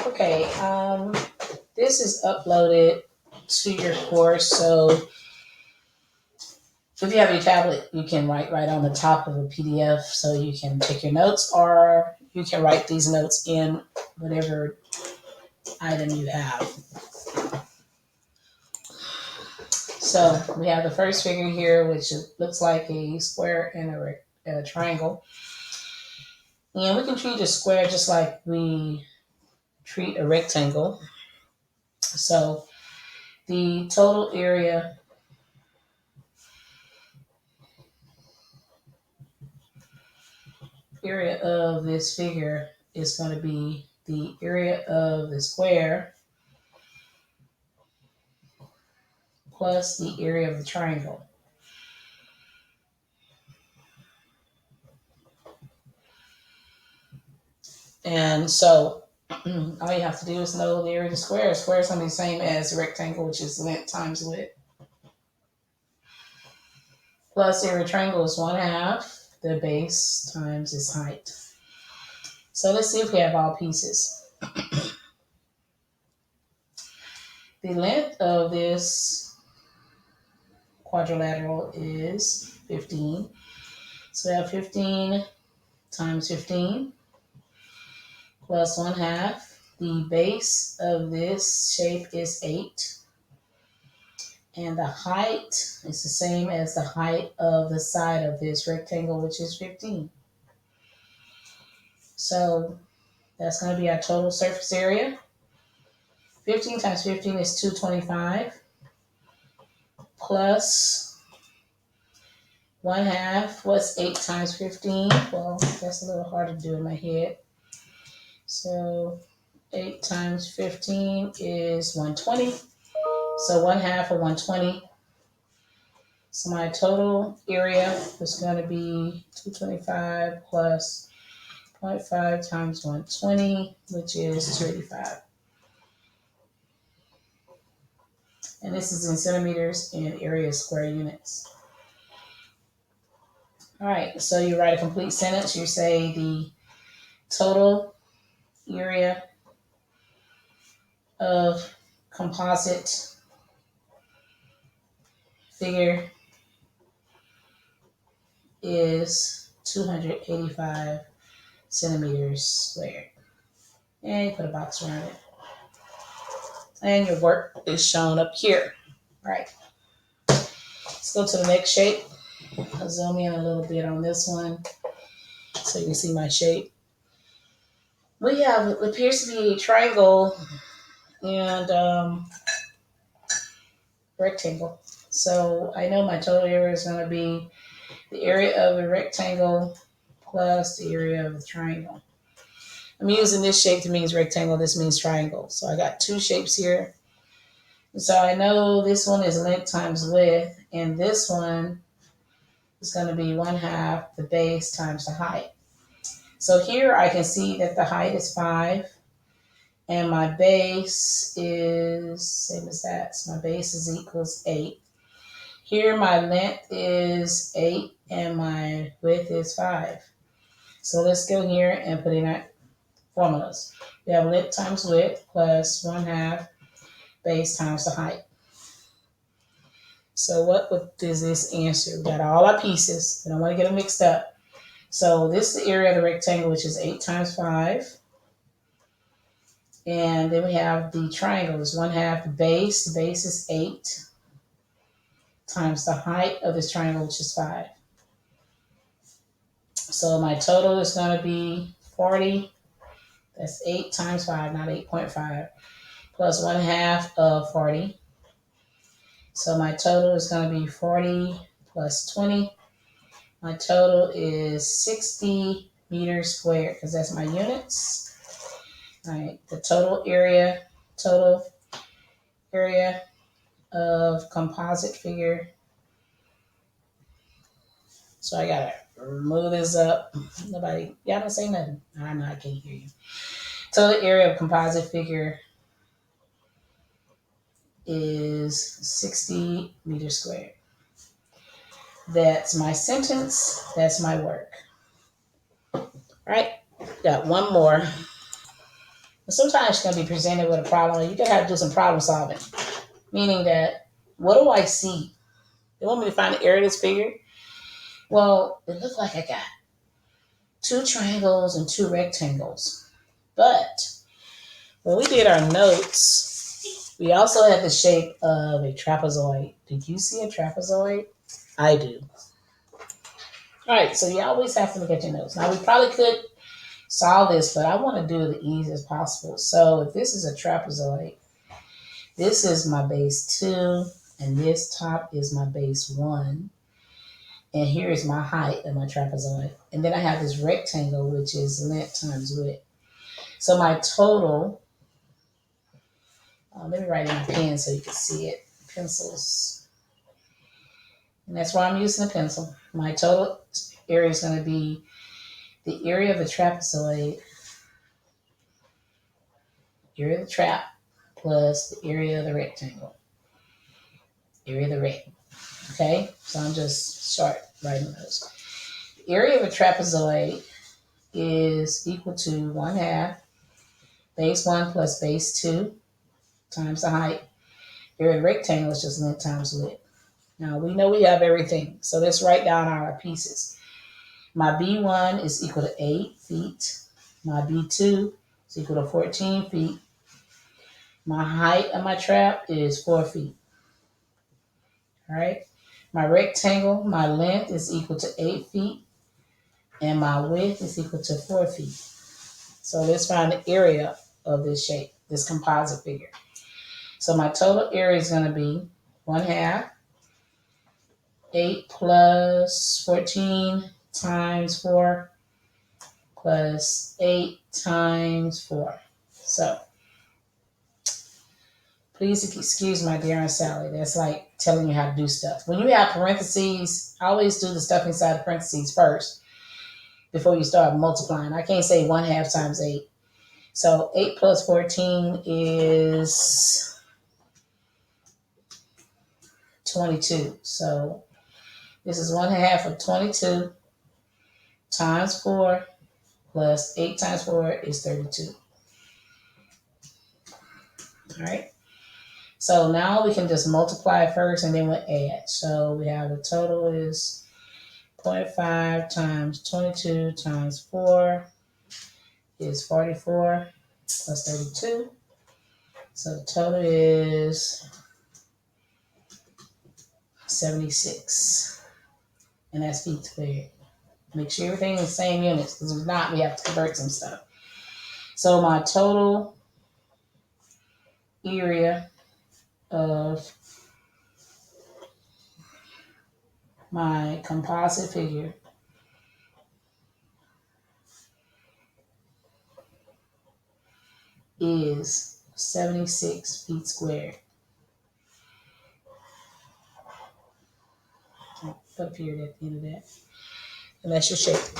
Okay, this is uploaded to your course, so if you have your tablet, you can write right on the top of a PDF so you can take your notes, or you can write these notes in whatever item you have. So we have the first figure here, which looks like a square and a triangle. And we can treat a square just like we treat a rectangle. So the total area of this figure is going to be the area of the square plus the area of the triangle. And so all you have to do is know the area of the square. A square is going to be the same as a rectangle, which is length times width. Plus the area of the triangle is 1/2 the base times its height. So let's see if we have all pieces. The length of this quadrilateral is 15. So we have 15 times 15 plus 1/2. The base of this shape is 8. And the height is the same as the height of the side of this rectangle, which is 15. So that's going to be our total surface area. 15 times 15 is 225 plus 1/2. What's 8 times 15? Well, that's a little hard to do in my head. So 8 times 15 is 120. So 1/2 of 120. So my total area is going to be 225 plus 0.5 times 120, which is 285. And this is in centimeters and area square units. All right, so you write a complete sentence. You say the total area of composite figure is 285 centimeters squared. And you put a box around it. And your work is shown up here. All right, let's go to the next shape. I'll zoom in a little bit on this one so you can see my shape. We have, it appears to be a triangle and rectangle. So I know my total area is going to be the area of a rectangle plus the area of a triangle. I'm using this shape that means rectangle, this means triangle. So I got two shapes here. So I know this one is length times width, and this one is going to be 1/2 the base times the height. So here I can see that the height is 5, and my base is same as that. So my base is equals 8. Here my length is 8 and my width is 5. So let's go here and put in our formulas. We have length times width plus 1/2 base times the height. So what is this answer? We got all our pieces. We don't want to get them mixed up. So this is the area of the rectangle, which is 8 times 5. And then we have the triangle is 1/2 the base. The base is 8 times the height of this triangle, which is 5. So my total is going to be 40. That's 8 times 5, not 8.5, plus 1/2 of 40. So my total is going to be 40 plus 20. My total is 60 meters squared because that's my units. All right, the total area of composite figure. So I gotta move this up. Nobody, y'all don't say nothing. I know I can't hear you. Total area of composite figure is 60 meters squared. That's my sentence. That's my work. All right, got one more. But sometimes you're going to be presented with a problem and you're going to have to do some problem solving. Meaning that, what do I see? They want me to find the area of this figure. Well, it looked like I got two triangles and two rectangles. But when we did our notes, we also had the shape of a trapezoid. Did you see a trapezoid? I do. All right, so you always have to look at your notes. Now, we probably could solve this, but I want to do it the easiest possible. So if this is a trapezoid, this is my base 2, and this top is my base 1. And here is my height of my trapezoid. And then I have this rectangle, which is length times width. So my total, let me write in my pen so you can see it. Pencils. And that's why I'm using a pencil. My total area is going to be the area of the trapezoid, area of the trap, plus the area of the rectangle, area of the rect. Okay, so I'm just start writing those. The area of a trapezoid is equal to 1/2 base 1 plus base 2 times the height. Area of the rectangle is just length times width. Now we know we have everything, so let's write down our pieces. My B1 is equal to 8 feet. My B2 is equal to 14 feet. My height of my trap is 4 feet. All right. My rectangle, my length is equal to 8 feet, and my width is equal to 4 feet. So let's find the area of this shape, this composite figure. So my total area is going to be 1/2 8 plus 14 times 4 plus 8 times 4. So please excuse my dear Aunt Sally. That's like telling you how to do stuff. When you have parentheses, I always do the stuff inside the parentheses first before you start multiplying. I can't say 1/2 times 8. So 8 plus 14 is 22. So this is 1/2 of 22 times 4 plus 8 times 4 is 32. All right. So now we can just multiply first and then we'll add. So we have the total is 0.5 times 22 times 4 is 44 plus 32. So the total is 76. And that's feet squared. Make sure everything is the same units, because if not, we have to convert some stuff. So my total area of my composite figure is 76 feet squared. Put a period at the end of that. And that's your shape.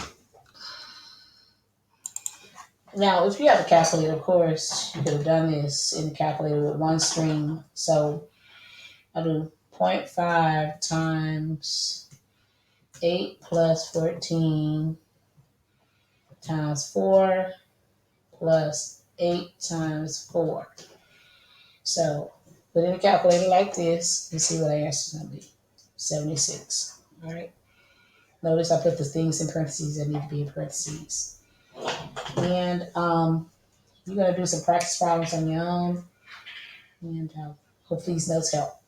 Now, if you have a calculator, of course, you could have done this in the calculator with one string. So I do 0.5 times 8 plus 14 times 4 plus 8 times 4. So put in a calculator like this and see what our answer is going to be. 76. All right. Notice I put the things in parentheses that need to be in parentheses. And you're going to do some practice problems on your own. And hope these notes help.